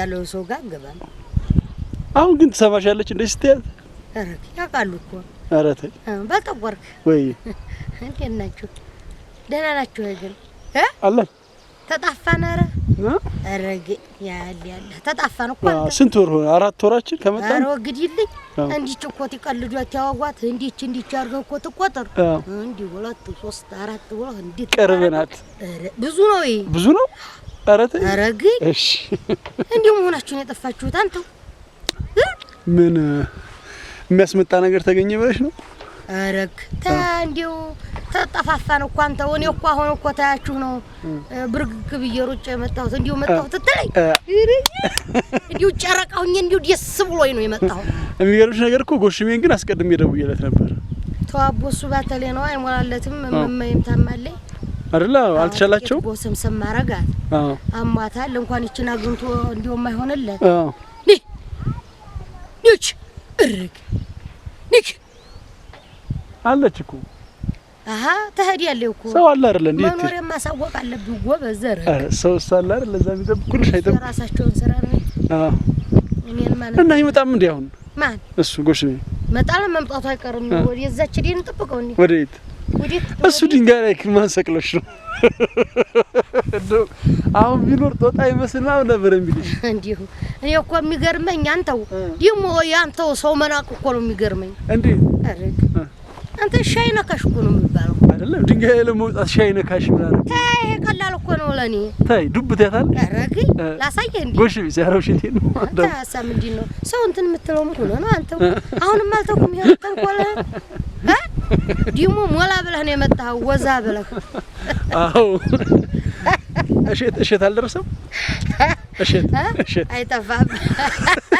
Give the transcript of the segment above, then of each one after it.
ያለው ሰው ጋር ገባን አሁን ግን ተሰማሻለች እንደዚህ ስትያት አረክ ያቃሉ እኮ አረተ በጠቆርክ ወይ እንከናችሁ ደህና ናችሁ ግን አለ ተጣፋን አረግ ያለ ተጣፋን እኮ ስንት ወር ሆነ 4 ወራችን ከመጣን አሮ ግዲልኝ እንዲች እኮ ትቀልዷት ያዋጓት እንዲች አርገው እኮ ተቆጠር እንዲ 2 3 4 ብሎ እንዲ ቀርበናት ብዙ ነው ብዙ ነው አረተ አረግ እሺ እንዲው ሆናችሁ ነው የጠፋችሁት አንተው ምን የሚያስመጣ ነገር ተገኘ ብለሽ ነው አረግ እንዲው ተጠፋፋን እኮ አንተው እኔ እኮ አሁን እኮ ታያችሁ ነው ብርግግ ብየሮጭ የመጣሁት እንዲው መጣሁት ተለይ እንዲው ጨረቃውኝ እንዲው ደስ ብሎኝ ነው የመጣሁት የሚገርምሽ ነገር እኮ ጎሽሜን ግን አስቀድሜ ደውዬለት ነበር ተዋቦሱ ባተሌ ነው አይሞላለትም መመይም ታማለይ አይደለ አልተሻላቸው ቦሰምሰም ማረጋት አማታል እንኳን እቺን አግንቶ እንዲው ማይሆንለት ኒች እርግ ኒች አለች እኮ አሃ ተሄድ ያለው እኮ ሰው አለ አይደል እንዴ መኖር ማሳወቅ አለብኝ ጎበዘረ ሰው ሳለ አይደል ለዛ የሚጠብቁልሽ አይተም ራሳቸውን ስራ ነው እኔን ማለት እና ይመጣም እንዴ አሁን ማን እሱ ጎሽሜ መጣለ መምጣቱ አይቀርም ወደዛች ዲን ተጠብቀው እንዴ ወዴት እሱ ድንጋይ ላይ ማን ሰቅሎሽ ነው አሁን ቢኖር ጦጣ ይመስልና ነበር እንግዲህ እንዲሁ እኔ እኮ የሚገርመኝ አንተው ደሞ ያንተው ሰው መናቅ እኮ ነው የሚገርመኝ እንዴ አረግ አንተ ሻይ ነካሽ እኮ ነው የሚባለው አይደለም ድንጋይ ላይ ለመውጣት ሻይ ነካሽ ማለት ታይ ቀላል እኮ ነው ለኔ ታይ ዱብት ያታል አረግ ላሳየ እንዴ ጎሽ ቢሰራው ሽቴ ነው ታሳ ምንድን ነው ሰው እንትን የምትለው ምን ሆነ ነው አንተው አሁንም አልተኩም ይሄን ተንኮለ ዲሞ ሞላ ብለህ ነው የመጣው ወዛ ብለህ አው እሸት አልደረሰም እሸት አይጠፋም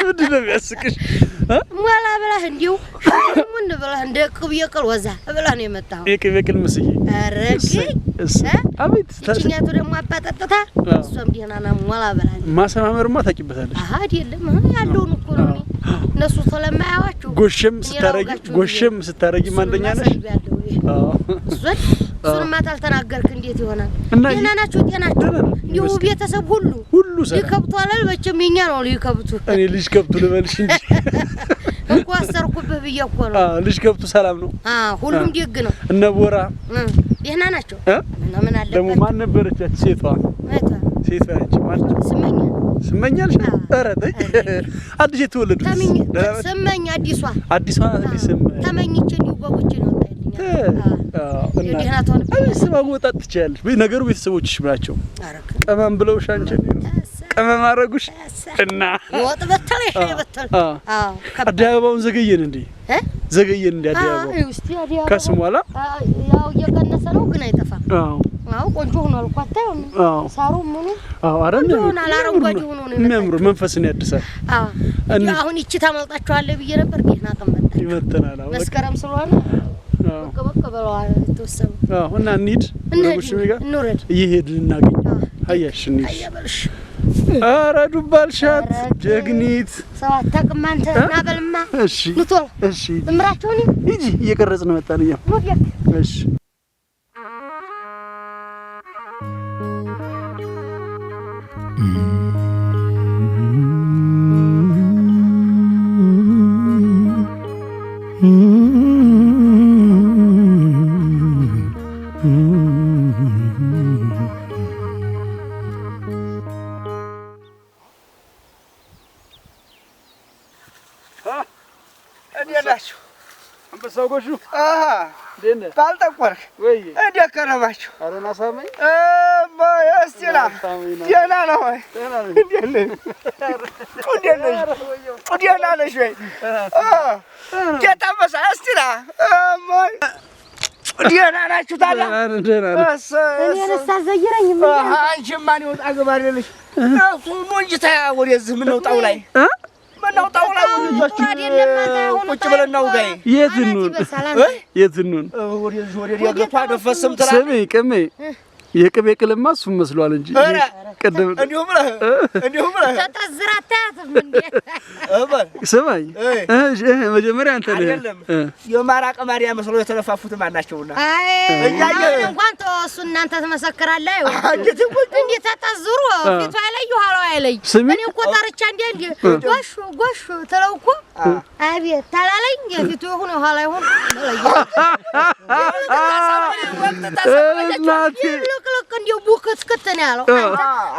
ምንድነው የሚያስቅሽ ሞላ ብለህ እንዲው ምን ብለህ እንደ ቅብ የቅል ወዛ ብለህ ነው የመጣው የቅብ የቅል መስዬ አረግ አቤት እቺኛቱ ደግሞ አባጣጣታ እሷም ዲናና ሞላ ብለህ ማሰማመርማ ታቂበታለሽ አይደለም ያለውን እኮ ነው እነሱ ስለማያዋችሁ ጎሽም ስታረጊ ማንደኛ ነሽ እሱን ማታል ተናገርክ እንዴት ይሆናል ደህና ናችሁ ይው ቤተሰብ ሁሉ ይከብቱ አላል በቸም የኛ ነው ይከብቱ እኔ ልጅ ከብቱ ልበልሽ እንጂ እንኳ አስተርኩብህ ብዬሽ እኮ ነው ልጅ ከብቱ ሰላም ነው ሁሉም ደግ ነው እነ ቦራ ደህና ናቸው ምን አለ ደግሞ ማን ነበረች ሴቷ አንቺ ማን ስመኛልሽ ኧረ ተይ አዲስ የተወለዱት ስመኛ አዲሷ ተመኝቼ እንዲው በጉቼ ነው ስማ ወጣት ትችያለሽ ነገሩ ቤተሰቦችሽ ናቸው ቀመም ብለውሽ አንቺን ቀመም አረጉሽ እና ወጥ በተለ አዲያባውን ዘገየን እንዴ አዲያባው ከስሟላ ያው እየቀነሰ ነው ግን አይጠፋም ቆንጆ ሆኗል እኮ አታየውም ሳሩ ምኑ አረም አላረንጓዴ ሆኖ ነው የሚያምሩ መንፈስን ያድሳል አሁን እቺ ታመጣጣችኋለህ ብዬ ነበር ግን አቀመጣ ይመተናል መስከረም ስለሆነ በቀበቀበለው ተወሰነ እና እንሂድ ወደጉሽሚ ጋር እንውረድ እየሄድን እናገኝ አያሽ እንሂድ አያበልሽ ኧረ ዱባልሻት ጀግኒት ሰው አታውቅም አንተ ና በልማ እሺ ንቶል እሺ እምራቸውን ሂጂ እየቀረጽን መጣን እሺ እንዴላችሁ አንበሳው ጎሹ ደነ ባልጠቆርክ ወይ እንዴ ከረማችሁ አረና ሳመኝ ማያስቲላ ደና ነው ወይ ደና ነሽ ወይ ጌታመሳ አስቲላ ማይ ደና ናችሁ ታላ እኔ ለሳዘይረኝ አንቺ ማን ይወጣ ገባለሽ እሱ ነው እንጂ ታ ወደዚህ ምን ነው ጣው ላይ ምነው ጣውላው ልጆች ቁጭ ብለን ነው ጋይ የትኑን ወደ ገቷ ደፈስም ትላለህ ስሚ ቅሜ የቅቤ ቅልማ እሱም መስሏል እንጂ ቀደም እንዲሁ ብለህ ተጠዝራታትም እንዴ ስማኝ መጀመሪያ አንተ ነህ የማራቀ ማሪያ መስሎ የተለፋፉት ማናቸውና እያየህ እንኳን ተወሱ እናንተ ተመሰክራለህ እንዴ ተጠዝሩ ፊቱ አይለይ ኋላው አይለይ እኔ እኮ ጠርቻ እንዴ ጎሽ ተለው እኮ አቤት ታላለኝ የፊቱ ይሁን ኋላ ይሁን እናቴ ልክ እንዲው ቡክስክት ነው ያለው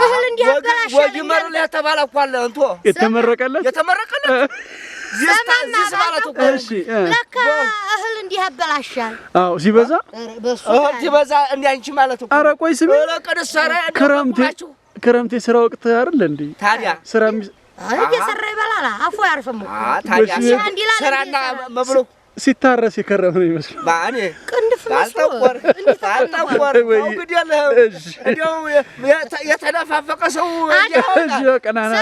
እህል እንዲህ ያበላሽ ወጅመር ላይ ተባላኳለ እንቶ የተመረቀለት ዚስ ማለት እኮ እሺ ለካ እህል እንዲህ ያበላሻል አዎ ሲበዛ እህል ሲበዛ እንዴ አንቺ ማለት እኮ ኧረ ቆይ ስሚ ለቀደሰረ ክረምቴ ስራ ወቅት አይደል እንዴ ታዲያ ስራ እየሰራ ይበላል አፉ ያርፈም ታዲያ ስራና መብሎ ሲታረስ የከረመ ነው ይመስል ማኔ ቅንድፍ አልጠቆር እንግዲህ ያለው እንደው የተነፋፈቀ ሰው እሺ ቀናና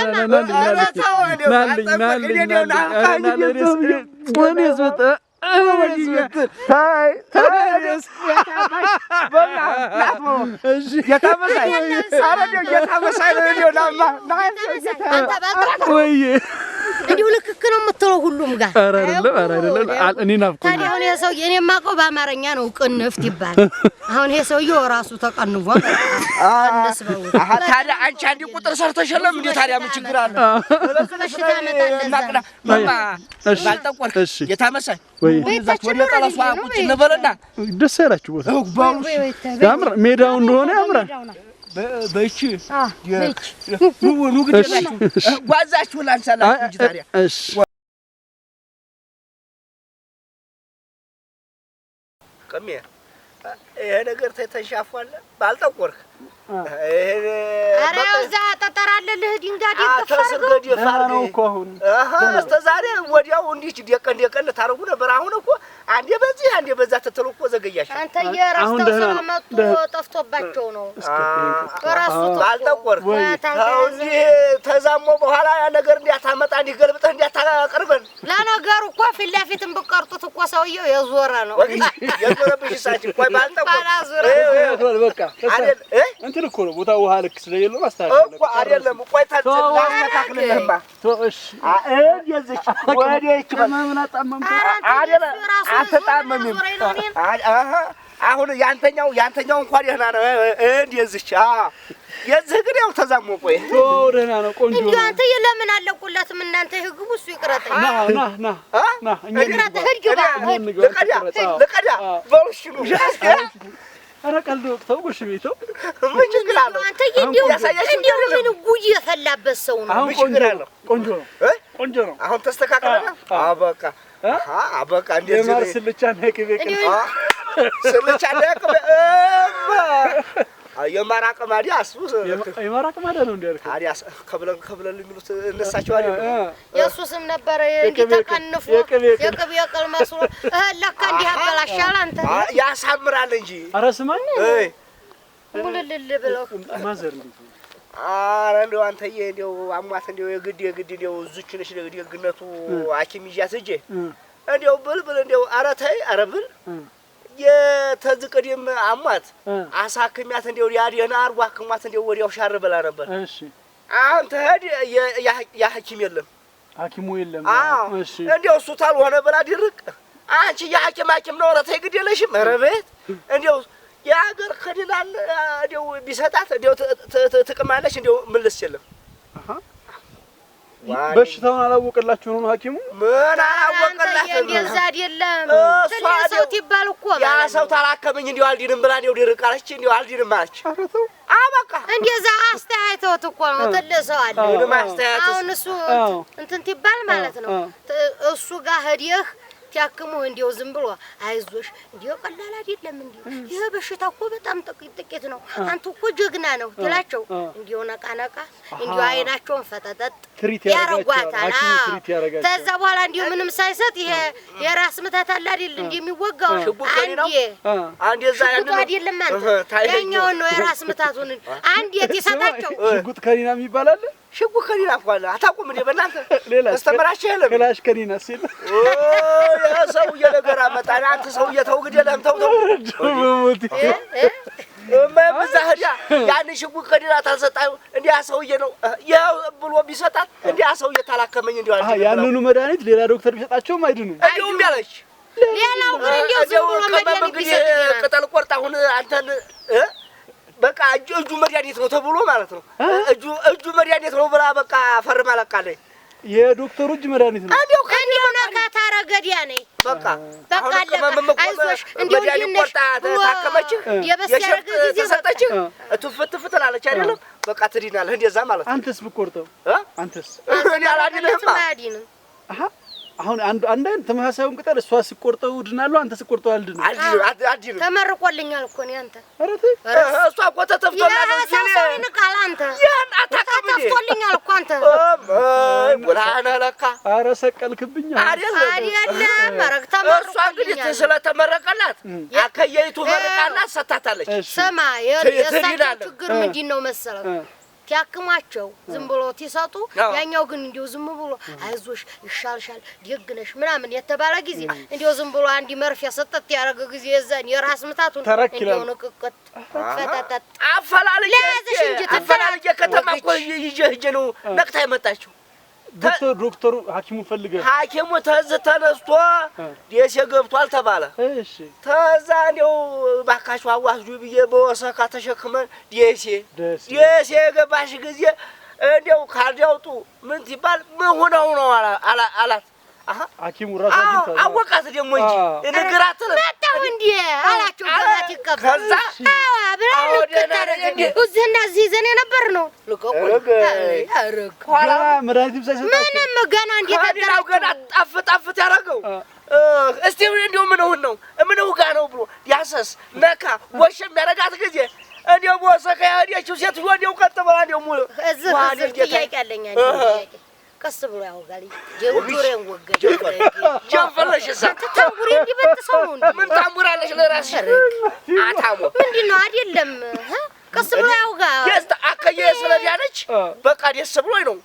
እንዲሁ ልክክ ነው የምትለው ሁሉም ጋር ኧረ አይደለም እኔ ናፍቆኝ ታዲያ አሁን ይሄ ሰውዬ እኔ የማውቀው በአማርኛ ነው ቅንፍት ይባል አሁን ይሄ ሰውዬው ራሱ ተቀንቧል አንስበው ታዲያ አንቺ አንዲ ቁጥር ሰርተሽለም እንዴ ታዲያ ምን ችግር አለ ማቅና ማማ ባልጠቆር የታመሳይ ወይ እዛች ወደ ቀለሷ ቁጭ እንበልና ደስ ያላችሁ ቦታ ያምራ ሜዳው እንደሆነ ያምራ በእቺ ኑ ግዴላችሁ ጓዛችሁ ላንሳላችሁ እንጂ ታዲያ እሺ ቀሜ ይሄ ነገር ተንሻፏል ባልጠቆርክ ኧረ እዛ ጠጠር አለልህ ድንጋይ ተሰርገድ የፋረው እኮ አሁን እስከ ዛሬ ወዲያው እንዲህ ደቀን ታረጉ ነበር አሁን እኮ አንዴ በዚህ አንዴ በዛ ተተሉ እኮ ዘገያሽ አንተ የራስህ ስራ መጥቶ ጠፍቶባቸው ነው ራሱ ባልጠቆርክ ታውጂ ተዛሞ በኋላ ያ ነገር እንዲያታመጣ እንዲገልብጠህ እንዲያታቀርበን ለነገሩ እኮ ፊት ለፊትም ብቀርጡት እኮ ሰውዬው የዞረ ነው የዞረብሽ ሳጭ ቆይ ባልጠቆር በቃ አይደል እንትን እኮ ነው ቦታ ውሃ ልክ ስለሌለው ማስተካከል እኮ አይደለም ቆይ ታስተካክልልህማ እሺ እየዝች ወዴት ከማምን አጣመም አይደለ አትጣመምም አሁን ያንተኛው እንኳን ደህና ነው እንደዝች የዚህ ግን ያው ተዛሞ ቆይ ደህና ነው ቆንጆ እንዴ አንተ ለምን አለቁላትም እናንተ ህግቡ እሱ ይቅረጠኝ ና እኛ ለቀዳ በውሽ ነው ኧረ ቀልድ ወቅተው ጎሽ ቤተው ምን ችግር አለው አንተ እንዴው ምን ጉድ የፈላበት ሰው ነው አሁን ቆንጆ ነው አሁን ተስተካከለ አበቃ እንዴት ነው ስልቻ ነቅቤ የማራቀ ማዲያ እሱስ የማራቀ ማዲያ ነው እንዴ ታዲያ ከብለን ልንሉት እነሳቸው አይደል የሱስም ነበር እንዲተቀንፉ የቅቤ ቅል መስሎ ለካ እንዲህ ያበላሻል አንተ ያሳምራል እንጂ ኧረ ስማኝ ሙልልል ብለው ማዘር ኧረ እንደው አንተዬ እንደው አሟት እንደው የግድ እንደው እዙች ነሽ ደግነቱ ሐኪም ይያዝ እጄ እንደው ብልብል እንደው ኧረ ተይ ኧረ ብል የተዝቀደም አሟት አሳክሚያት እንደው ያዲና አርጓ አክሟት እንደው ወዲያው ሻር ብላ ነበር እሺ አሁን ተሄድ ያ ሐኪም የለም ሐኪሙ የለም እሺ እንደው እሱ ታልሆነ ብላ ድርቅ አንቺ የሐኪም ነው ኧረ ተይ ግድ የለሽም ኧረ ቤት እንደው የሀገር ከድላል እንደው ቢሰጣት እንደው ትቅማለች እንደው ምልስ የለም በሽታውን አላወቀላችሁ ነው ሐኪሙ ምን አላወቀላችሁ እንደዛ አይደለም ሰው ትባል እኮ ያ ሰው ታላከመኝ እንደው አልዲንም ብላ እንደው ድርቃለች እንደው አልዲንም አለች አበቃ እንደዛ አስተያየቶት እኮ ነው ተለሰው አለ አሁን እሱ እንትን ትባል ማለት ነው እሱ ጋር ሄደህ ሲያክሙ እንዲው ዝም ብሎ አይዞሽ እንዲው ቀላል አይደለም እንዲው ይሄ በሽታ እኮ በጣም ጥቂት ነው አንተ እኮ ጀግና ነው ትላቸው እንዲው ነቃ እንዲው አይናቸውን ፈጠጠጥ ያረጓታል ተዛ በኋላ እንዲው ምንም ሳይሰጥ ይሄ የራስ ምታት አለ አይደል እንደሚወጋው አንዴ እዛ አይደለም አንተ ያኛው ነው የራስ ምታቱን አንዴ ትሰጣቸው ሽጉጥ ከሪና የሚባል አለ ሽጉ ከኒና እንኳን አታውቁም እንዴ በእናንተ አስተምራችሁ የለም ክላሽ ከኒና ሲል ያ ሰውዬ ነገር አመጣና አንተ ሰውዬ ተው ግዴለም ተው በዛህያ ያን ሽጉ ከኒና ታሰጣው እንዲያ ሰውዬ ነው ያው ብሎ ቢሰጣት እንዲያ ሰውዬ ታላከመኝ እንዲው ያንኑ መድኃኒት ሌላ ዶክተር ቢሰጣቸውም አይድኑም እንዲውም ያለች ሌላው ግን እንዲው ዝም ብሎ መድኃኒት ቢሰጥ ቅጠል ቆርጣ አሁን አንተን በቃ እጁ መድኃኒት ነው ተብሎ ማለት ነው እጁ መድኃኒት ነው ብላ በቃ ፈርማ ለቃለች የዶክተሩ እጅ መድኃኒት ነው እንዲው ከኒው ነካታረ ገዲያ ነኝ በቃ አይዞሽ እንዲው ቆርጣ ታከመች የበሰረገ ጊዜ ተሰጠች ትፍትፍት ላለች አይደለም በቃ ትዲናለህ እንደዛ ማለት ነው አንተስ ብቆርጠው አንተስ እኔ አላድንህማ አሁን አንድ ተመሳሳዩን ቅጠል እሷ ሲቆርጠው ድናለው አንተ ሲቆርጠው አልድነው አድን ተመርቆልኛል እኮ ነው አንተ አረተ እሷ እኮ ተተፍቶልኛል ነው እኔ ቃል አንተ ያን ተተፍቶልኛል እኮ አንተ ወላና ለካ አረ ሰቀልክብኝ አይደለም ማረግ ተመርቆ እሷ እንግዲህ ስለተመረቀላት አከየይቱ መርቃላት ሰጣታለች ሰማ የሳቸው ችግር ምንድነው መሰለው ያክማቸው ዝም ብሎ ተሰጡ ያኛው ግን እንዲው ዝም ብሎ አይዞሽ ይሻልሻል ደግነሽ ምናምን የተባለ ጊዜ እንዲው ዝም ብሎ አንዲ መርፍ ያሰጠት ያረገ ጊዜ የዛን የራስ ምታቱን እንዲው ንቅቅት ፈታታት አፈላልየ ከተማ እኮ ይጀ ነው ነቅታ ይመጣችሁ ዶክተሩ ሐኪሙ ፈልገ ሐኪሙ ተነስቶ ደሴ ገብቷል ተባለ እሺ ተዛ ነው ባካቹ አዋስጁ ብዬ በወሰካ ተሸክመን ደሴ ገባሽ ጊዜ እንደው ካርዲያውጡ ምን ትባል ምን ሆነው ነው አላት ሐኪሙ ራሱ አወቃት ደግሞ እንጂ እንግራት መጣው እንዴ አላችሁ ገባት ይቀበል ከዛ አብራን ከተረገ እዚህና እዚህ ዘኔ ነበር ነው ልቆቁ አረግ ኋላ መድኃኒት ሳይሰጣ ምንም ገና እንዴ ተደራው ገና ጣፍጣፍት ያረገው እስቲ እንደው ምን ጋ ነው ብሎ ያሰስ ነካ ወሽም ያረጋት ጊዜ እንደው ወሰከ ያዲያችሁ ሴት ወዲው ከተበላ እንደው ሙሉ እዚህ ጥያቄ አለኝ ጥያቄ ቀስ ብሎ ያውጋል ጀውዱሬን ወገደ ጀንፈለሽሳ ታምቡሬ እንዲበጥሰው ነው ምን ታምቡራለሽ ለራስሽ አታሙ ምንድነው አይደለም ቀስ ብሎ ያውጋ የስታ አከየ ስለያለች በቃ ደስ ብሎኝ ነው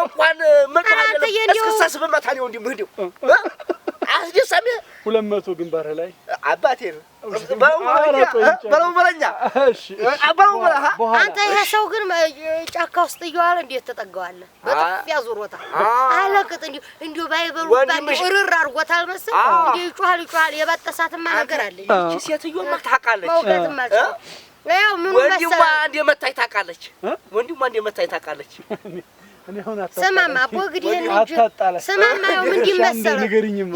እንኳን ምን አይደለም እስከሳስ በመታ ነው እንዲምህዲው አስደሰሚ 200 ግንባር ላይ አባቴ በለው በለኛ እሺ አባው በለሃ አንተ ይሄ ሰው ግን ጫካ ውስጥ ይዋል እንዴት ተጠጋዋለ በጥፍ ያዙሮታ አለቅጥ እንዲው ባይበሉ ባይወርር አርጎታል መሰል እንዲው ይጮሃል የበጠሳትማ ነገር አለ እቺ ሴትዮ ማታቃለች ወገትም አልቻ ያው ምን ወንድሟ እንደመታይ ታቃለች ወንድሟ እንደመታይ ታቃለች እኔ ሆነ ሰማማ ቦግዲ ሰማማ ያው ምን ይመሰል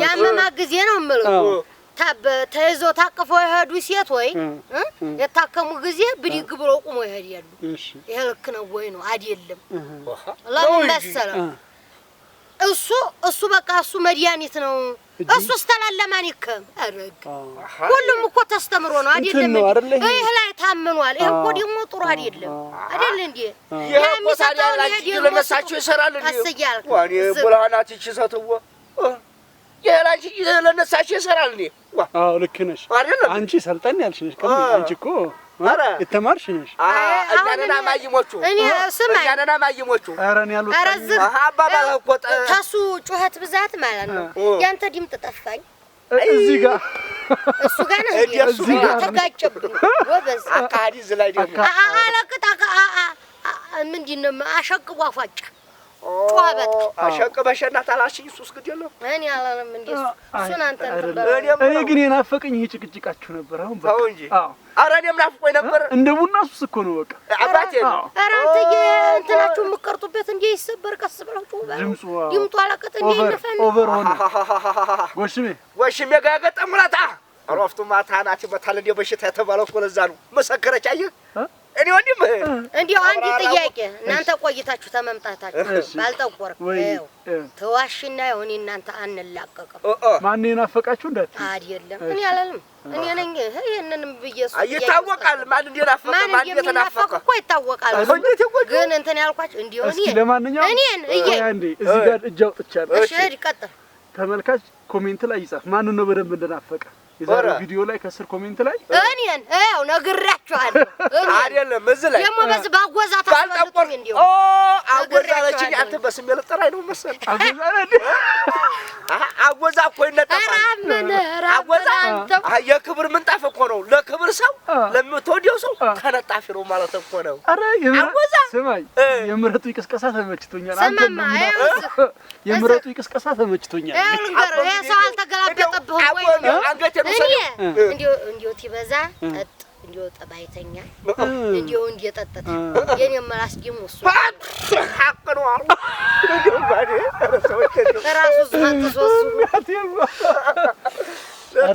ያመማ ጊዜ ነው የምለው ተይዞ ታቅፎ ይሄዱ ሴት ወይ የታከሙ ጊዜ ብድግ ብሎ ቆሞ ይሄዳሉ ይሄ ልክ ነው ወይ ነው አይደለም ለምን መሰለ እሱ በቃ እሱ መድኃኒት ነው እሱስተላለማን ይከም አረግ ሁሉም እኮ ተስተምሮ ነው አይደለም ይሄ ላይ ታምኗል ይሄ እኮ ደግሞ ጥሩ አይደለም አይደል እንዴ የሚሰጣው ለነሳችሁ ይሰራል እንዴ ዋኔ ብላናት ይችሰተው የላንቺ ለነሳችሁ ይሰራል እንዴ አዎ ልክ ነሽ አንቺ ሰልጠን ያልሽ ነሽ አንቺ እኮ የተማርሽ ነሽ እኛና ማይሞቹ እኔ ስማኝ እኛና ማይሞቹ አረን ያሉት አባባል እኮ ታሱ ጩኸት ብዛት ማለት ነው ያንተ ድምጥ ጠፋኝ እዚህ ጋር እሱ ጋር ነው እሱ ጋር ተጋጨብኝ ወበዝ አካዲ ዝላይ ደግሞ አለቅጣ ምንድነው አሸቅቧ ፏጫ ጧበት አሸቅበሽና ታላሽኝ ሱስ ግዴለው እኔ አላለም እንዴ እሱን አንተ እኔ ግን የናፈቀኝ ይሄ ጭቅጭቃችሁ ነበር አሁን በቃ እንጂ ኧረ እኔም ናፍቆኝ ነበር እንደ ቡና ሱስ እኮ ነው በቃ አባቴ ኧረ አንተ እንትናችሁ የምትቀርጡበት እንዴ ይሰበር ቀስ ብላችሁ ድምጡ አለቅጥ እንዴ ይነፈን ኦቨር ሆነ ወሽሜ ጋር ገጠሙላታ አሮፍቱ ማታናት በታል እንደ በሽታ የተባለው እኮ ለዛ ነው መሰከረች አየህ እኔ ወንድም እንዴው አንድ ጥያቄ እናንተ ቆይታችሁ ተመምጣታችሁ ባልጠቆር ተዋሽና ይሁን እናንተ አንላቀቀም ማን ይናፈቃችሁ እንዳት አይደለም እኔ አላለም እኔ ነኝ ይሄንንም ብየሱ ይታወቃል ማን እንደናፈቀ ማን እንደተናፈቀ እኮ ይታወቃል ግን እንትን ያልኳችሁ እንዲው እኔ ለማንኛውም እኔን አንዴ እዚህ ጋር እጅ አውጥቻለሁ እሺ ቀጥል ተመልካች ኮሜንት ላይ ይጻፍ ማን ነው በደንብ እንደናፈቀ የዛሬው ቪዲዮ ላይ ከስር ኮሜንት ላይ እኔን ያው ነግራችኋለሁ። አይደለም እዚህ ላይ ደግሞ በዚህ ባጎዛ ታስፈልጡኝ እንዴ? አጎዛለችኝ። አንተ በስሜ ልጠራኝ ነው መሰል። አጎዛ እኮ ይነጠፋል። አጎዛ የክብር ምንጣፍ እኮ ነው። ለክብር ሰው ለምትወደው ሰው ተነጣፊ ነው ማለት እኮ ነው። አረ ስማኝ፣ የምረጡ ቅስቀሳ ተመችቶኛል። የምረጡ ቅስቀሳ ተመችቶኛል። ይሄ ሰው አልተገላበጠብህም ወይ? እንዲሁ ትበዛ ጠጥ እንዲሁ ጠባይተኛ እንዲሁ እንዲጠጠጥ የኔ መላስ ደግሞ እሱ ሐቅ ነው አሉ ራሱ ዘንተሶሱ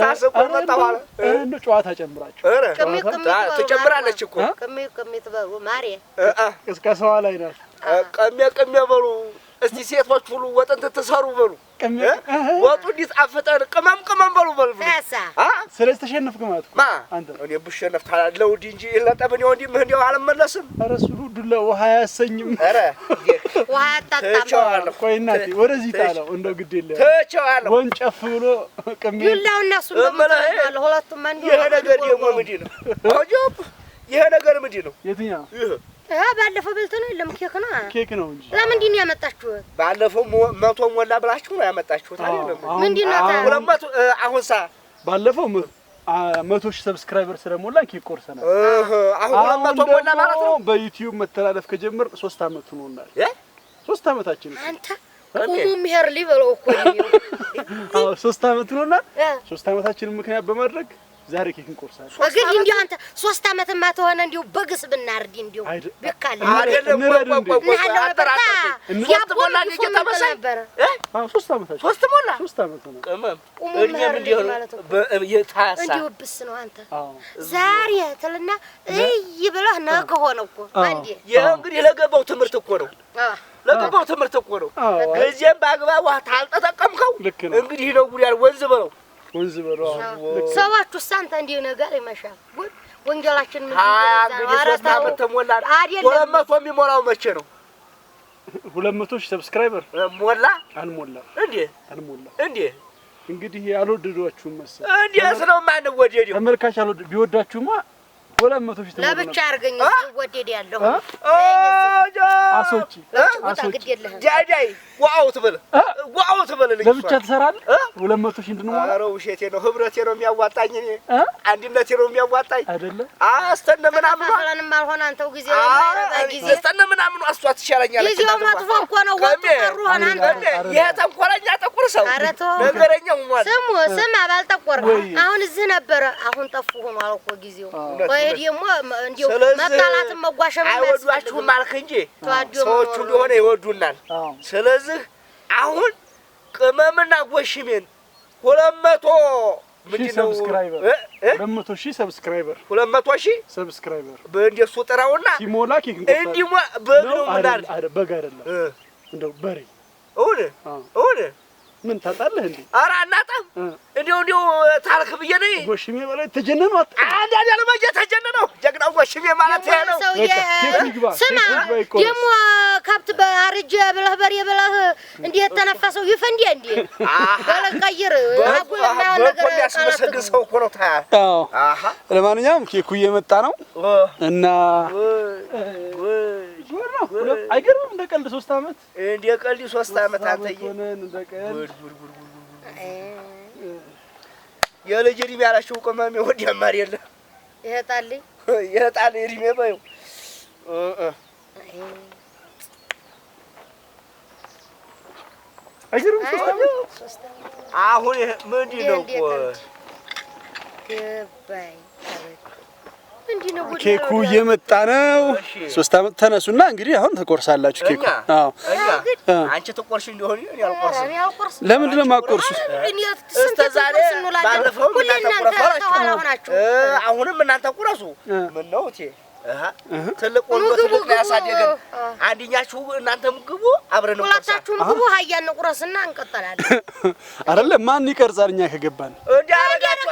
ታሰቆመጣዋል እንደ ጨዋታ ጨምራችሁ ትጨምራለች እኮ ከሜ ትበሉ ማሪ ቅስቀሳዋ ላይ ናት። ቀሜ በሉ እስቲ ሴቶች ሁሉ ወጥን ትሰሩ በሉ ወጡ እንዲጣፍጠን ቅመም በሉ ታሳ ስለዚህ ተሸነፍክ ማለት ማ አንተ እኔ ብሸነፍ ታላለው እንጂ ለጠብኔ ወንዲ ምን አልመለስም። ኧረ እሱ ዱላ ውሃ ያሰኝም። ኧረ ውሃ ያጣጣም። ቆይ እናቴ ወደዚህ ጣለው እንደው ግድ የለም ተቻለ ወንጨፍ ብሎ ቅሜ ዱላውና እሱ እንደምትባል ሁለቱም አንዱ ይሄ ነገር ደግሞ ምንድን ነው? አጆብ ይሄ ነገር ምንድን ነው? የትኛው ባለፈው በልቶ ነው የለም ኬክ ነው እንጂ ለምንድን ነው ያመጣችሁት? ባለፈው 100 ሞላ ብላችሁ ነው ያመጣችሁት አይደለም? ምንድን ነው 200 አሁን ባለፈው 100 ሺህ ሰብስክራይበር ስለሞላ ኬክ ቆርሰናል። አሁን 200 ሞላ ማለት ነው። በዩቲዩብ መተላለፍ ከጀመር 3 አመት ሆኖናል። 3 አመታችን አንተ ቆሙም ሄር ሊበለው እኮ ነው። 3 አመት ሆኖናል። 3 አመታችንን ምክንያት በማድረግ ዛሬ ኬክ እንቆርሳለን። ግን እንዲሁ አንተ 3 አመትማ ተሆነ እንዲሁ በግስ ብናርድ እንዲሁ በካለ አይደለም ቆይ ሞላ ነበር 3 አመታችን 3 ሞላ 3 አመት ነው። ቀመም እድሜም እንዲሁ የታሳ እንዲሁ ብስ ነው አንተ ዛሬ ተልና ይብለህ ነገ ሆነ እኮ አንዴ እንግዲህ ለገባው ትምህርት እኮ ነው። ለገባው ትምህርት እኮ ነው። እዚያም በአግባቡ ታልተጠቀምከው እንግዲህ ነው ጉዳይ ወንዝ በለው ሰዋችሁ ሳንተ እንዲህ ነገር ይመሻል። ወንጀላችን ምን ሶስት አመት ተሞላ። 200 የሚሞላው መቼ ነው? 200 ሺህ ሰብስክራይበር ሞላ አልሞላ እንዴ? እንግዲህ ያልወደዷችሁም መሰለኝ። እንዴት ነው የማንወደደው? ተመልካች ቢወዳችሁማ 200 ሺህ ለብቻ አርገኝ ወደድ ያለው አሶቺ ጃጃይ ዋው ትበል ለብቻ ትሰራለህ 200 ሺህ እንድንሞላ። ኧረ ውሸቴ ነው፣ ህብረቴ ነው የሚያዋጣኝ፣ እኔ አንድነቴ ነው የሚያዋጣኝ አይደለ? አስተነ ምናምን አሁንም አልሆነ አንተው ጊዜ አስተነ ምናምን አሷት ይሻለኛል። ጊዜው መጥፎ እኮ ነው። ወጥሩ ሆነ አንተ የተንኮለኛ ጥቁር ሰው ነገረኛው ማለት ስም አባልጠቆር አሁን እዚህ ነበረ፣ አሁን ጠፉ ሆኗል እኮ ጊዜው። ደግሞ እንዲሁ መጣላትን መጓሸም አይወዷችሁም አልክ እንጂ ሰዎቹ እንደሆነ ይወዱናል። ስለዚህ አሁን ቅመምና ጎሽሜን 200 ምንድነው ሰብስክራይበር 200 ሺህ ሰብስክራይበር 200 ሺህ ሰብስክራይበር በእንደሱ ጥራውና ሲሞላ ኬክ እንቆርጣለን። እንዲሞ በግሩ ምናል በግ አይደለም እንደው በሬ ኦነ ምን ታጣለህ እንዴ? ኧረ አናጣም። እንዲሁ ታልክ ብዬ ነው። ጎሽሜ ማለት ተጀነነው አንድ ለማጀ ተጀነነው ጀግናው ጎሽሜ ማለት ይሄ ነው። ስማ ደግሞ ከብት በአርጀ ብለህ በሬ ብለህ እንዴት ተነፈሰው ይፈንዲ እንዴ? ባለቀይር አጉል ማን ነገር ያስመሰግን ሰው እኮ ነው። ለማንኛውም ኬኩ እየመጣ ነው እና አይገርምም? እንደ ቀልድ 3 አመት እንደ ቀልድ 3 አመት አንተዬ እንደ ቀልድ የልጅ እድሜ ያላችሁ ቅመም ወዲያ ማር የለ ይሄጣል እድሜ በይው አይገርምም? 3 አመት አሁን ምንድን ነው እኮ ገባኝ። ኬኩ እየመጣ ነው። 3 አመት ተነሱና እንግዲህ አሁን ተቆርሳላችሁ ኬኩ። አዎ አንቺ ተቆርሽ እንደሆነ እኔ አልቆርስም። ለምንድን ነው የማቆርሱት? ዛሬ ባለፈው አሁንም እናንተ ቁረሱ። ምን ነው እቴ ትልቅ ወንዶ ትልቅ ያሳደገን አንድኛችሁ እናንተም ግቡ አብረን ነው። ሁለታችሁም ግቡ ሀያን ቁረስና እንቀጥላለን። አይደለም ማን ይቀርጻል? እኛ ከገባን እንዲያረጋችሁ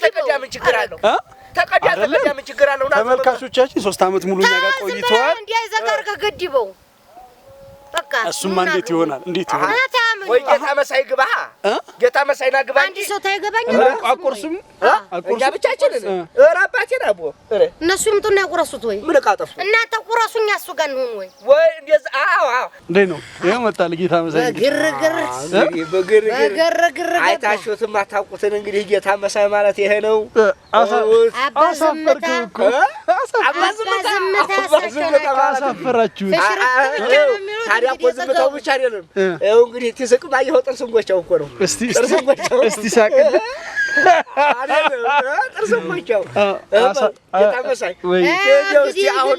ተቀዳም ችግር አለው። ተቀዳም ችግር አለው። ተመልካቾቻችን 3 አመት ሙሉ እኛ ጋር ቆይተዋል። እንዲያይዘጋር ከገድበው በቃ እሱማ እንዴት ይሆናል? እንዴት ይሆናል? ወይ ጌታ መሳይ ግባ ጌታ መሳይና ግባ አንድ ሰው ታይገባኝ አቆርሱም እኛ ብቻችንን አባቴን አቦ እነሱ ይምጡና ያቆረሱት ወይ ምን ቃጠፉ እናንተ ቁረሱኛ እሱ ጋር ነው ወይ እንደዛ አዎ እንዴ ነው ይሄ መጣል ጌታ መሳይ ግርግር በግርግር አይታችሁትም አታውቁትን እንግዲህ ጌታ መሳይ ማለት ይሄ ነው አሳፈርኩ እኮ አሳፈራችሁ ታዲያ እኮ ዝምታው ብቻ አይደለም ይኸው እንግዲህ ትስቅም አየኸው ጥርስን ጎቻው እኮ ነው እስቲ ሳቅ ጥርስን ጎቻው ጌታ መሳይ እስቲ አሁን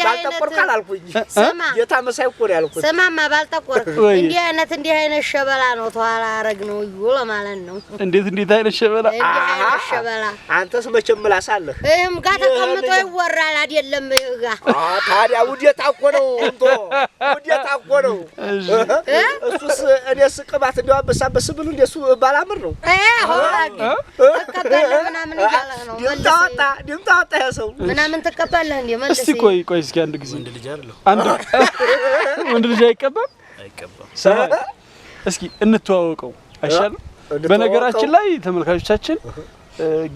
ባልጠቆርካል አልኩኝ ጌታ መሳይ እኮ ነው ያልኩት ስማማ ባልጠቆርክ እንዲህ አይነት ሸበላ ነው ተኋላ አረግ ነው ይውለ ማለት ነው እንዴት አይነት ሸበላ አንተስ መቼም ምላስ አለህ እም ጋር ተቀምጦ ይወራል አይደለም ጋ ታዲያ ውዴታ እኮ ነው እንቶ ውዴታ እኮ ነው እሱስ እኔስ ቅባት እንደው አበሳበስ ብሉ እንደሱ ባላምር ነው ተቀበለ ምናምን ይላል ነው ድምጣወጣ ያ ሰው ምናምን ተቀበለ እንዴ ማለት እስቲ ቆይ እስኪ አንድ ጊዜ ወንድ ልጅ አይደለም ወንድ ልጅ አይቀባም እስኪ እንተዋወቀው አይሻልም በነገራችን ላይ ተመልካቾቻችን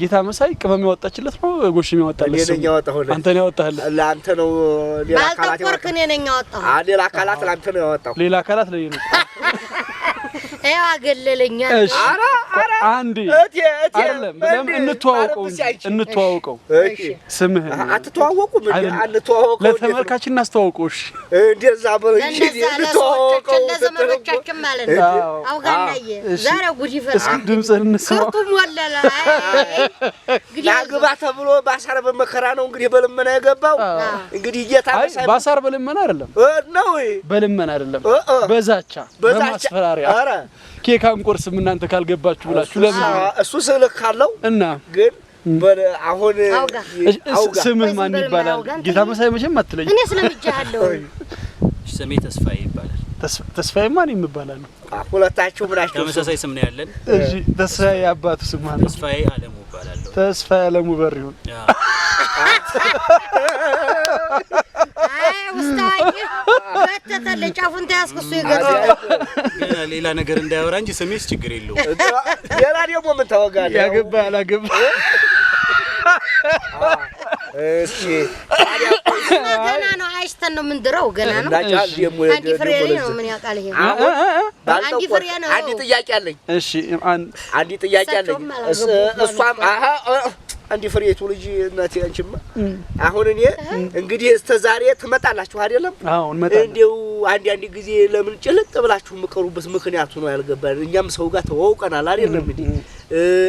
ጌታ መሳይ ቅመም ያወጣችለት ነው ጎሽም ያወጣለት ነኝ ያወጣው አንተ ነው ያወጣህለት ለአንተ ነው ሌላ አካላት ባልተቆርክ ነኝ ያወጣው ሌላ አካላት ለአንተ ነው ያወጣው ሌላ አካላት ላይ ነው ያው አገለለኛ አራ አንዴ አይደለም እንተዋወቀው እሺ ስምህ አትተዋወቁም አንተዋወቀው ለተመልካች እናስተዋወቀው እሺ እንደዛ በልጂ እንተዋወቀው ለዘመዶቻችን ማለት ነው አውጋናዬ ዛሬ ጉድ ይፈራ ድምጽህን እንስማ ከቱም ወለላ ግባ ተብሎ ባሳር በመከራ ነው እንግዲህ በልመና የገባው እንግዲህ ጌታ መሳይ ባሳር በልመና አይደለም ነው በልመና አይደለም በዛቻ በማስፈራሪያ አረ ኬካን ቆርስም እናንተ ካልገባችሁ ብላችሁ ለምን እሱ ስልክ ካለው እና ግን አሁን ስምህ ማን ይባላል ጌታ መሳይ መቼም አትለኝ እኔ ስለምጃለሁ ስሜ ተስፋዬ ይባላል ተስፋዬ ማን ይባላል ሁለታችሁ ምናችሁ ተመሳሳይ ስም ነው ያለን እሺ ተስፋዬ አባቱ ስም ማን ተስፋዬ አለሙ ይባላል ተስፋዬ አለሙ በሪሁን ውስጣዬ ከተተለ ጫፉን ታያስከሱ ይገርም ገና ሌላ ነገር እንዳያወራ እንጂ ስሜስ ችግር የለው ሌላ ደግሞ ምን ታወጋለህ ያገባ ያላገባ እሺ ገና ነው አይስተን ነው ምንድረው ገና ነው አንዲ ፍሬ ነው ምን ያቃል ይሄ አንዲ ፍሬ ነው አንዲ ጥያቄ አለኝ እሺ አንዲ ጥያቄ አለኝ እሷም አንዲ ፍሬቱ ልጅ እናቴ አንቺማ አሁን እኔ እንግዲህ እስከ ዛሬ ትመጣላችሁ አይደለም አዎ እንመጣለን እንደው አንድ ጊዜ ለምን ጭልጥ ብላችሁ መከሩበት ምክንያቱ ነው ያልገባን እኛም ሰው ጋር ተዋውቀናል አይደለም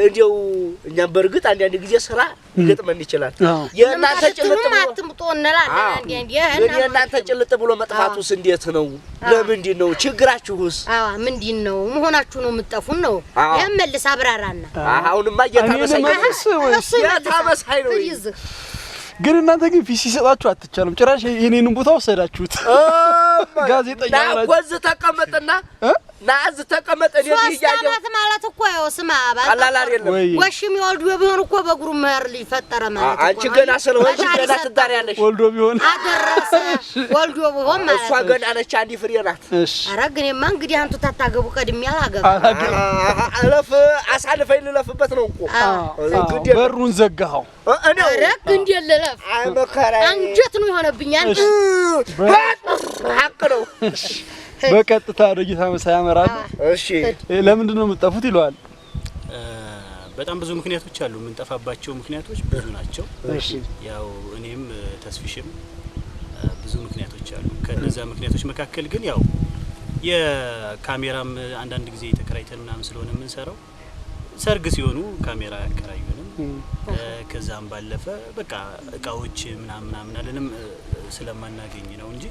እንደው እኛም በርግጥ አንድ ጊዜ ስራ ይገጥመን ይችላል የእናንተ ጭልጥ የእናንተ ጭልጥ ብሎ መጥፋቱስ እንዴት ነው ለምንድን ነው ችግራችሁስ ምንድን ነው መሆናችሁ ነው የምትጠፉን ነው ያመልስ አብራራና አሁንማ የታመሳይ ነው ግን እናንተ ግን ፊሲ ሰጣችሁ አትቻሉም ጭራሽ የኔንም ቦታ ወሰዳችሁት ጋዜጠኛ ማለት ናዝ ተቀመጥና ናዝ ተቀመጥ እኔ ይያየው ማለት እኮ ያው ስማ ቀላል አይደለም ወሽም ይወልዱ ቢሆን እኮ በግሩ ማር ሊፈጠረ ማለት ነው አንቺ ገና ስለሆንሽ ገና ትዳር ያለሽ ወልዶ ቢሆን አደረሰ ወልዶ ቢሆን ማለት እሷ ገና ነች አንዲ ፍሬ ናት እሺ አረግኔማ እንግዲህ አንቱ ታታገቡ ቀድም ያላገባ አለፍ አሳልፈኝ ልለፍበት ነው እኮ በሩን ዘጋኸው እኔ አረግ እንዲለለፍ አይ መከራ አንጀት ነው የሆነብኝ አንተ ሀቅ ነው በቀጥታ ጌታ መሳይ ያመራል እሺ ለምንድን ነው የምትጠፉት ይሏል በጣም ብዙ ምክንያቶች አሉ የምንጠፋባቸው ምክንያቶች ብዙ ናቸው እሺ ያው እኔም ተስፊሽም ብዙ ምክንያቶች አሉ ከነዛ ምክንያቶች መካከል ግን ያው የካሜራም አንዳንድ ጊዜ ተከራይተን ምናምን ስለሆነ የምንሰራው ሰርግ ሲሆኑ ካሜራ ያከራዩንም ከዛም ባለፈ በቃ እቃዎች ምናምን አለንም ስለማናገኝ ነው እንጂ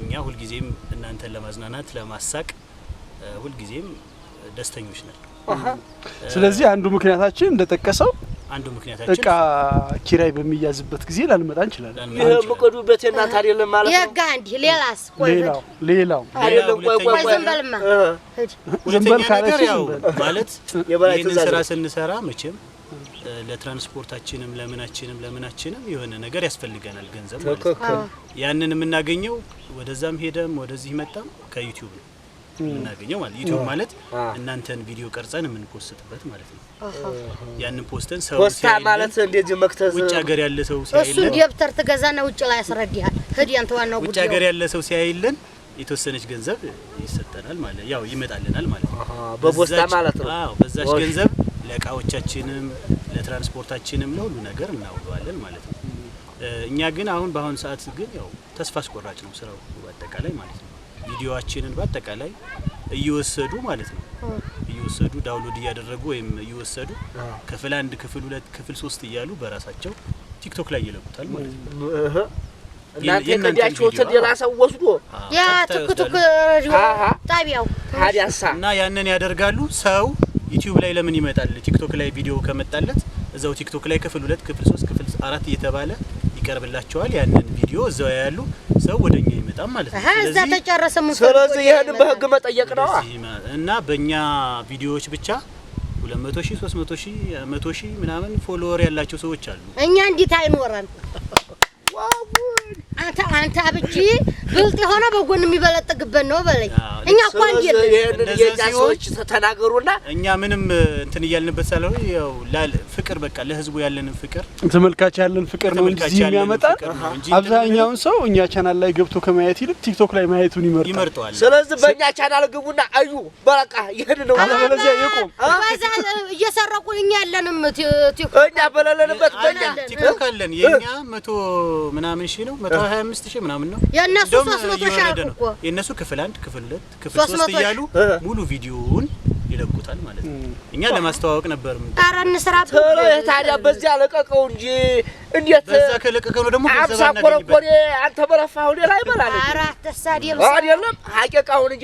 እኛ ሁሉ ጊዜም እናንተን ለማዝናናት ለማሳቅ ሁሉ ጊዜም ደስተኞች ነን ስለዚህ አንዱ ምክንያታችን እንደተጠቀሰው አንዱ ምክንያታችን እቃ ኪራይ በሚያዝበት ጊዜ ላልመጣ እንችላለን የምቀዱበት እናት አይደለም ማለት ነው የጋንዲ ሌላስ ሌላው አይደለም ቆይ ዘንበልማ ዘንበል ካለች ማለት የባይትን ስራ ስንሰራ መቼም ለትራንስፖርታችንም ለምናችንም የሆነ ነገር ያስፈልገናል ገንዘብ ማለት ነው። ያንን የምናገኘው ወደዛም ሄደም ወደዚህ መጣም ከዩቲዩብ ነው የምናገኘው ማለት ዩቲዩብ ማለት እናንተን ቪዲዮ ቀርጸን የምንፖስትበት ማለት ነው። ያንን ፖስተን ሰው ፖስታ ማለት እንደዚህ መክተዝ ውጭ ሀገር ያለ ሰው ሲያይልን እሱ ደብተር ትገዛና ውጭ ላይ ያስረዳሃል። ሄድ ያንተ ዋናው ጉዳይ ውጭ ሀገር ያለ ሰው ሲያይልን የተወሰነች ገንዘብ ይሰጠናል ማለት ያው ይመጣልናል ማለት ነው። በፖስታ ማለት ነው። አዎ በዛች ገንዘብ ለቃዎቻችንም ለትራንስፖርታችንም ለሁሉ ነገር እናውለዋለን ማለት ነው። እኛ ግን በአሁን ሰዓት ግን ያው ተስፋ አስቆራጭ ነው ስራው በአጠቃላይ ማለት ነው። ቪዲዮአችንን በአጠቃላይ እየወሰዱ ማለት ነው እየወሰዱ ዳውንሎድ እያደረጉ ወይም እየወሰዱ ክፍል 1 ክፍል 2 ክፍል 3 እያሉ በራሳቸው ቲክቶክ ላይ ይለቁታል ማለት ነው። እናንተ ከዲያችሁት ሌላሰው ወስዶ ያ ቲክቶክ ጣቢያው ታዲያሳ እና ያንን ያደርጋሉ። ሰው ዩቲዩብ ላይ ለምን ይመጣል? ቲክቶክ ላይ ቪዲዮ ከመጣለት እዛው ቲክቶክ ላይ ክፍል 2 ክፍል 3 ክፍል 4 እየተባለ ይቀርብላችኋል። ያንን ቪዲዮ እዛው ያያሉ። ሰው ወደኛ ይመጣም ማለት ነው። እዛ ተጨረሰ ምን ስለዚህ ይሄን በህግ መጠየቅ ነው እና በእኛ ቪዲዮዎች ብቻ 200,000 300,000 100,000 ምናምን ፎሎወር ያላቸው ሰዎች አሉ። እኛ እንዴት አይኖረን? አንተ አብጂ ብልጥ የሆነ በጎን የሚበለጥግበት ነው በለኝ። እኛ እኮ አንዴ የጃሶች ተናገሩና እኛ ምንም እንትን እያልንበት ሳይሆን ያው ፍቅር በቃ ለህዝቡ ያለን ፍቅር ተመልካች ያለን ፍቅር ነው እንጂ የሚያመጣ አብዛኛውን ሰው እኛ ቻናል ላይ ገብቶ ከማየት ይልቅ ቲክቶክ ላይ ማየቱን ይመርጣል። ስለዚህ በእኛ ቻናል ግቡና አዩ በቃ ይሄን ነው አለበለዚያ ይቆም ባዛ እየሰረቁን እኛ ያለንም ቲክቶክ እኛ በለለንበት በእኛ ቲክቶክ አለን። የኛ 100 ምናምን ሺህ ነው 125,000 ምናምን ነው። የነሱ 300,000 እኮ የነሱ ክፍል 1 ክፍል 2 ክፍል 3 እያሉ ሙሉ ቪዲዮውን ይለቁታል ማለት ነው። እኛ ለማስተዋወቅ ነበር ምን ኧረ እንስራበት ታዲያ በዚያ ለቀቀው እንጂ እንዴት በዛ ከለቀቀው ነው ደግሞ ገንዘብ አናገኝበት። አንተ በለፋው ላይ ይበላል። ኧረ ተሳዲም አይደለም ሀቂቃውን እንጂ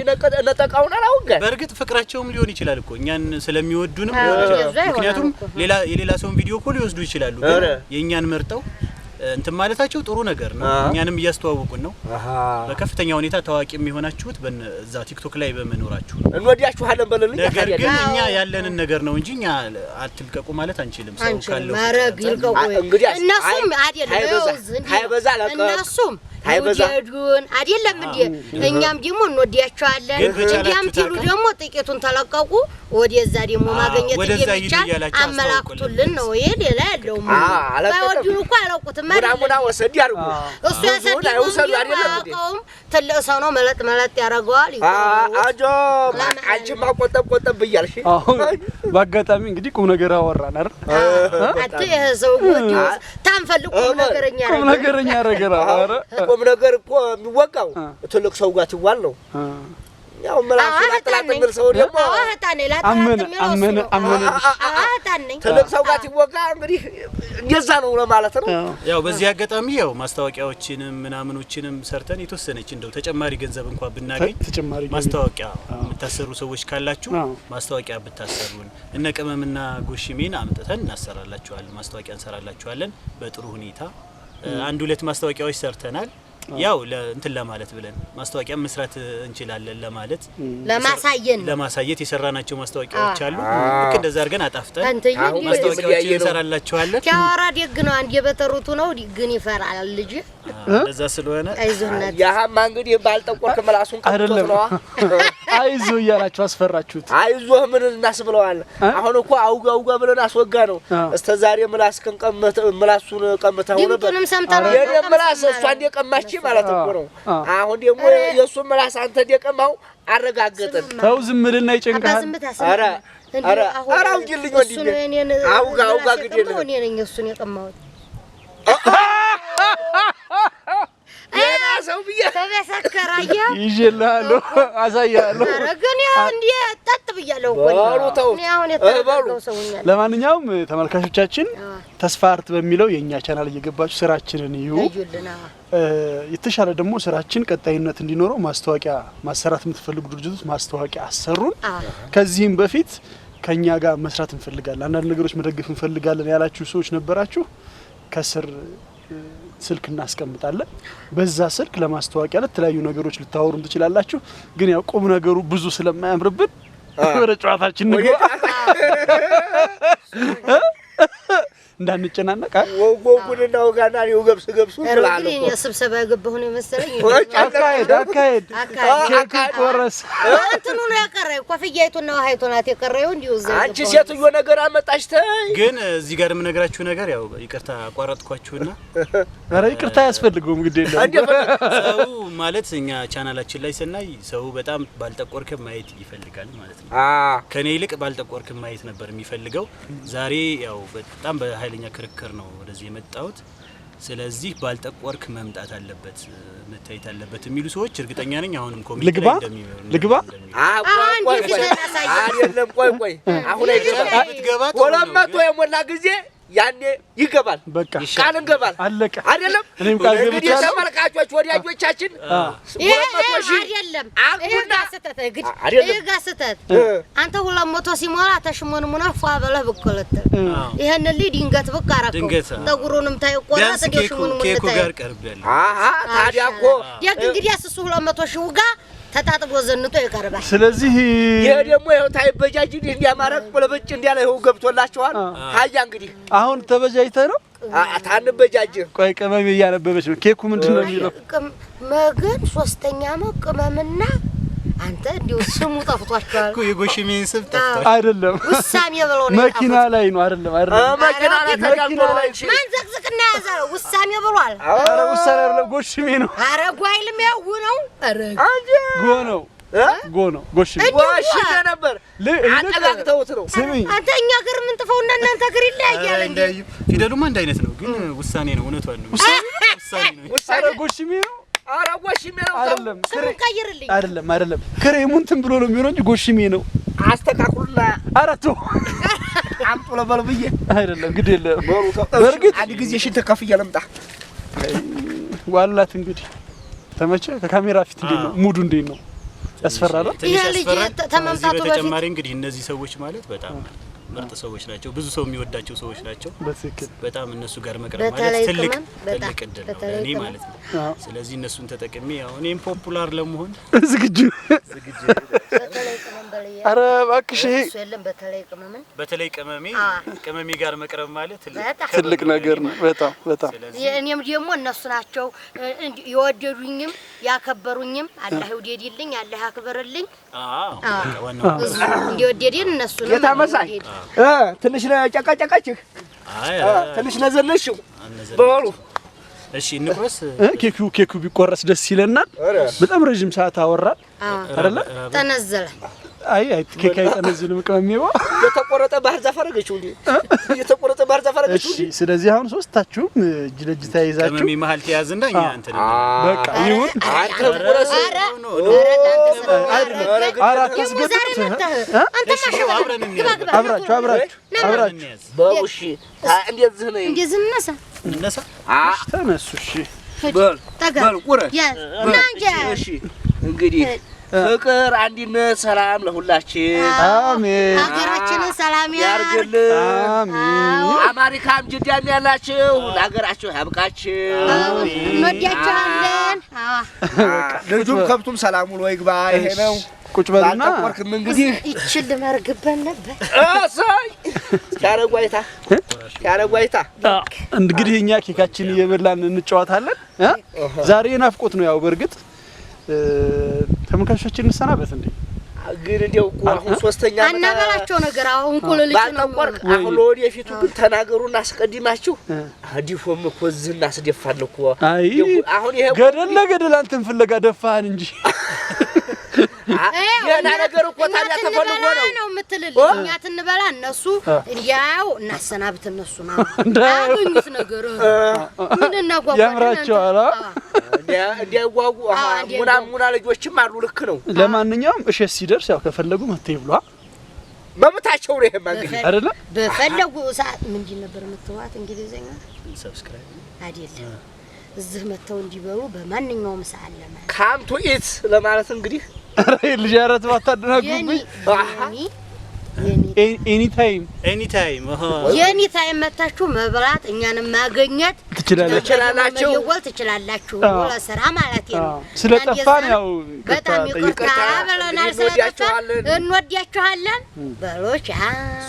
ነጠቃውን አላውቀ። በርግጥ ፍቅራቸውም ሊሆን ይችላል እኮ እኛን ስለሚወዱንም ምክንያቱም የሌላ ሰውን ቪዲዮ እኮ ሊወስዱ ይችላሉ። የኛን መርጠው እንትን ማለታቸው ጥሩ ነገር ነው። እኛንም እያስተዋወቁን ነው። በከፍተኛ ሁኔታ ታዋቂ የሚሆናችሁት በዛ ቲክቶክ ላይ በመኖራችሁ እንወዲያችኋለን በለልኝ። ነገር ግን እኛ ያለንን ነገር ነው እንጂ እኛ አትልቀቁ ማለት አንችልም። ሰው ካለው ማረግ ይልቀቁ እንግዲህ እነሱም አይደለም ሃይበዛ ለቀ እነሱም አይበዛዱን አይደለም እንዴ? እኛም ደግሞ እንወዲያቸዋለን። እንዲያም ትሉ ደግሞ ጥቂቱን ተለቀቁ ወደዛ ደግሞ ማግኘት ይችላል። አመላክቱልን ነው ይሄ ሌላ ያለው ባይወዱን እኮ አላውቁትም ማለት ነው። ወሰድ ያርጉ እሱ ያሰደው አይደለም እንዴ? ትልቅ ሰው ነው መለጥ ያረጋዋል። አጆ አንቺማ ቆጠብ ብያልሽ። በአጋጣሚ እንግዲህ ቁም ነገር አወራን አይደል? አት የሰው ጉድ ታንፈልቁ ነገረኛ ያረጋራ አረ ቁም ነገር እኮ የሚወጋው ትልቅ ሰው ጋር ትዋል ነው። ያው መላሱ አጥላጥምር ሰው ደግሞ አመነ ትልቅ ሰው ጋር ትወጋ እንግዲህ እንደዛ ነው ለማለት ነው። ያው በዚህ አጋጣሚ ያው ማስታወቂያዎችንም ምናምኖችንም ሰርተን የተወሰነች እንደው ተጨማሪ ገንዘብ እንኳን ብናገኝ ማስታወቂያ የምታሰሩ ሰዎች ካላችሁ ማስታወቂያ ብታሰሩን እነ ቅመምና ጎሽሜን አምጥተን እናሰራላችኋለን። ማስታወቂያ እንሰራላችኋለን በጥሩ ሁኔታ። 1-2 ማስታወቂያዎች ሰርተናል። ያው እንትን ለማለት ብለን ማስታወቂያ መስራት እንችላለን ለማለት ለማሳየት የሰራናቸው ማስታወቂያዎች አሉ። ልክ እንደዛ አድርገን አጣፍተን ማስታወቂያዎች እንሰራላችኋለን። ያወራ ደግ ነው። አንድ የበተሩቱ ነው ግን ይፈራል ልጅ እንደዛ ስለሆነ አይዞህነት ያሃማ እንግዲህ ባልጠቆርክ መላሱን ቀጥቶ ነው አይዞ እያላችሁ አስፈራችሁት። አይዞህ ምን እናስብለዋል። አሁን እኮ አውጋ ብለን አስወጋ ነው። እስከ ዛሬ ምላስከን ምላሱን ቀምተው ነበር። የኔ ምላስ እሷ እንደቀማች ማለት እኮ ነው። አሁን ደግሞ የሱ ምላስ አንተ እንደቀማው አረጋገጥን። ተው ዝም ብልና ይጨንቃል። ኧረ አውጅልኝ ወንድሜ አውጋ ግዴለህ እኔ ነኝ እሱን የቀማሁት። ሌላ ሰው ብዬ ተበሰከራየ ይዤልሃለሁ አሳያለሁ። ኧረ ግን ያው እንዴ ጠጥ ብያለሁ እኮ እኔ አሁን የተረጋጋው ሰውኛል። ለማንኛውም ተመልካቾቻችን ተስፋ አርት በሚለው የኛ ቻናል እየገባችሁ ስራችንን እዩ። የተሻለ ደግሞ ስራችን ቀጣይነት እንዲኖረው ማስታወቂያ ማሰራት የምትፈልጉ ድርጅቶች ማስታወቂያ አሰሩን። ከዚህም በፊት ከኛ ጋር መስራት እንፈልጋለን፣ አንዳንድ ነገሮች መደገፍ እንፈልጋለን ያላችሁ ሰዎች ነበራችሁ። ከስር ስልክ እናስቀምጣለን። በዛ ስልክ ለማስታወቂያ ለተለያዩ ነገሮች ልታወሩን ትችላላችሁ። ግን ያው ቁም ነገሩ ብዙ ስለማያምርብን ወደ ጨዋታችን ንግባ። እንዳንጨናነቅ ወጉንና ወጋና ነው ገብሱ ብላለ እኔ ስብሰባ ገባሁ ነው መሰለኝ አካሄድ ኬክ ቆረስ እንትኑ ነው ያቀረው ኮፍያይቱና ውሃይቱ ናት የቀረው እንዲው ዘ አንቺ ሴትዮ ነገር አመጣሽ ተይ ግን እዚህ ጋር የምነግራችሁ ነገር ያው ይቅርታ አቋረጥኳችሁና ኧረ ይቅርታ ያስፈልገውም ግድ የለም ሰው ማለት እኛ ቻናላችን ላይ ስናይ ሰው በጣም ባልጠቆርክ ማየት ይፈልጋል ማለት ነው ከኔ ይልቅ ባልጠቆርክ ማየት ነበር የሚፈልገው ዛሬ ያው በጣም በኃይለኛ ክርክር ነው ወደዚህ የመጣሁት ስለዚህ ባልጠቆርክ መምጣት አለበት መታየት አለበት የሚሉ ሰዎች እርግጠኛ ነኝ አሁንም ኮሚቴ ላይ ልግባ አይደለም ቆይ አሁን አይገባ ወለማቶ የሞላ ጊዜ ያኔ ይገባል በቃ ቃል እንገባል አለቀ አይደለም እኔም ቃል ገብቻለሁ ተመልካቾች ወዲያጆቻችን አይደለም ጋስተት አንተ 200 ሲሞላ ተሽሞንሙና ፏበለህ በቆለተ ይሄን ድንገት በቃ አራከው ተጉሩንም ታይቆራጥ ደሽሞንሙና ኬኩ ጋር ቀርብያለሁ ታዲያ እኮ እንግዲህ አስሱ 200 ሺው ጋር ተጣጥቦ ዘንጦ ይቀርባል ስለዚህ ይሄ ደግሞ ይሄው ታይበጃጅ እንዲያማረቅ ቆለበጭ እንዲያለ ይሄው ገብቶላችኋል ሃያ እንግዲህ አሁን ተበጃጅተ ነው ታንበጃጅ ቆይ ቅመም እያነበበች ነው ኬኩ ምንድነው የሚለው መገን ሶስተኛ መቅመምና አንተ እንዲው ስሙ ጠፍቷቸዋል እኮ የጎሽሜን ስም ጠፍቷል አይደለም ውሳኔ ብለው ነው መኪና ላይ ነው አይደለም መኪና ላይ ተጋልቶ ላይ ማን ዘቅዝቅና ያዘው ውሳኔ ብሏል አረ ውሳኔ አይደለም ጎሽሜ ነው አረ ጓይልም ያው ነው አረ ጎ ነው ጎሽሜ ነበር አጠጋግተውት ነው አንተ እኛ ሀገር ምን ጥፈውና እናንተ ሀገር ይለያያል እንዴ ፊደሉማ አንድ አይነት ነው ግን ውሳኔ ነው እውነቷን ነው ውሳኔ ነው ውሳኔ ጎሽሜ ነው አረ ጎሽሜ ነው አይደለም ቀይርልኝ አይደለም ክሬሙ እንትን ብሎ ነው የሚሆነው እንጂ ጎሽሜ ነው አስተካክሉና አራቱ አምጡ ለበል ብዬ አይደለም ግድ የለም በርግጥ አንድ ጊዜ ሽንት ከፍዬ ልምጣ ዋላት እንግዲህ ተመቸ ከካሜራ ፊት እንዴት ነው ሙዱ እንዴት ነው ያስፈራል ይሄ ልጅ ተመምጣቱ በፊት በተጨማሪ እንግዲህ እነዚህ ሰዎች ማለት በጣም ምርጥ ሰዎች ናቸው ብዙ ሰው የሚወዳቸው ሰዎች ናቸው በትክክል በጣም እነሱ ጋር መቅረብ ማለት ትልቅ እድል ነው ለኔ ማለት ነው ስለዚህ እነሱን ተጠቅሜ ያው እኔም ፖፑላር ለመሆን ዝግጁ አረ እባክሽ በተለይ ቅመሜ ጋር መቅረብ ማለት ትልቅ ነገር ነው በጣም እኔም ደግሞ እነሱ ናቸው የወደዱኝም ያከበሩኝም አላህ ይወደድልኝ አላህ ያክብርልኝ ዋናው እንዲወደድን እነሱ ነው የታመሳይ ትንሽ ነው ጨቃጨቃችሁ ትንሽ ነዘለሽው በሉ እሺ እንቆስ ኬኩ ቢቆረስ ደስ ይለናል በጣም ረጅም ሰዓት አወራል አይደለ ተነዘለ አይ ኬክ አይተነዝልም ቅመሜዋ የተቆረጠ ባህር ዛፍ አረገችው እንዴ የተቆረጠ ባህር ዛፍ አረገችው እሺ ስለዚህ አሁን ሶስታችሁም እጅ ለእጅ ተያይዛችሁ ቅመሜ መሀል ተያዝና እኛ እንትን በቃ ይሁን አራት ተስገዱት አብራችሁ በውሺ እንደዚህ ነሳ ተነሱ እሺ በል ቁረጥ እሺ እንግዲህ ፍቅር አንድነት ሰላም ለሁላችን አሜን ሀገራችንን ሰላም ያርግልን አሜን አሜሪካም ጅዳም ያላችሁ ለሀገራችሁ ያብቃችሁ እንወዳችኋለን ልጁም ከብቱም ሰላም ሁሉ ይግባ ይሄ ነው ቁጭ በልና አልተቆርክም እንግዲህ ይችል መርግበን ነበር እሰይ ያረጓይታ እንግዲህ እኛ ኬካችን እየበላን እንጫወታለን ዛሬ ናፍቆት ነው ያው በርግጥ ተመካሾችን እንሰናበት እንዴ ግን እንደው አሁን ሶስተኛ አናበላቸው ነገር አሁን ኮሎልጭ ነው አሁን ወደፊቱ ግን ተናገሩና አስቀድማችሁ አዲፎም እኮ ዝና አስደፋለሁ እኮ አሁን ይሄ ገደል ለገደል አንተን ፍለጋ ደፋን እንጂ ያና ነገር እኮ ታዲያ ተፈልጎ ነው የምትልልኝ እኛ ትንበላ እነሱ ያው እናሰናብት እነሱ ነው አሉኝስ ነገር ምንድነው ጓጓ ያምራቸዋል እንዲያጓጉ ሙና ልጆችም አሉ ልክ ነው ለማንኛውም እሺ ሲደርስ ያው ከፈለጉ መተይ ብሏ መብታቸው ነው ይሄማ እንግዲህ አይደለ በፈለጉ ሰዓት ምንድን ነበር የምትዋት እንግሊዘኛ ሰብስክራይብ አይደለም እዚህ መተው እንዲበሉ በማንኛውም ሰዓት ለማለት ካም ቱ ኢት ለማለት እንግዲህ ልጅ ያረት ባታደናግሩኝ ኤኒ ታይም የኒ ታይም መታችሁ መብላት እኛንም ማገኘት ትችላላችሁ ትችላላችሁ ለስራ ማለት ነው ስለጠፋን ያው በጣም ይቅርታ ብለናል ስለጠፋን እንወዳችኋለን በሎቻ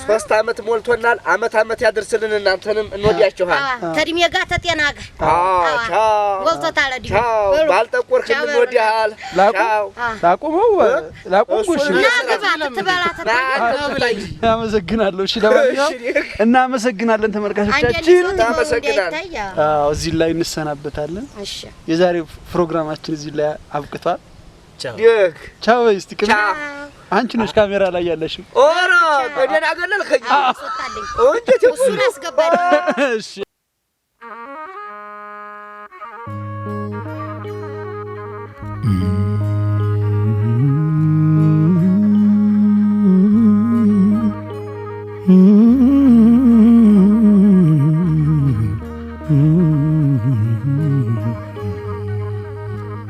3 አመት ሞልቶናል አመት ያድርስልን እናንተንም እንወዳችኋለን ተድሜ ጋር ተጤና ጋር ቻው ወልቶታል ዲሁ ባልጠቆርክ እንወዳሃል ላቁሙሽ አመሰግናለሁ እሺ ለማንኛውም እናመሰግናለን ተመልካቾቻችን እዚህ ላይ እንሰናበታለን እሺ የዛሬው ፕሮግራማችን እዚህ ላይ አብቅቷል ቻው እስቲ አንቺ ነሽ ካሜራ ላይ ያለሽው ኦራ በደና ገለልከኝ አስወጣልኝ እሱን አስገባልኝ እሺ Mm-hmm.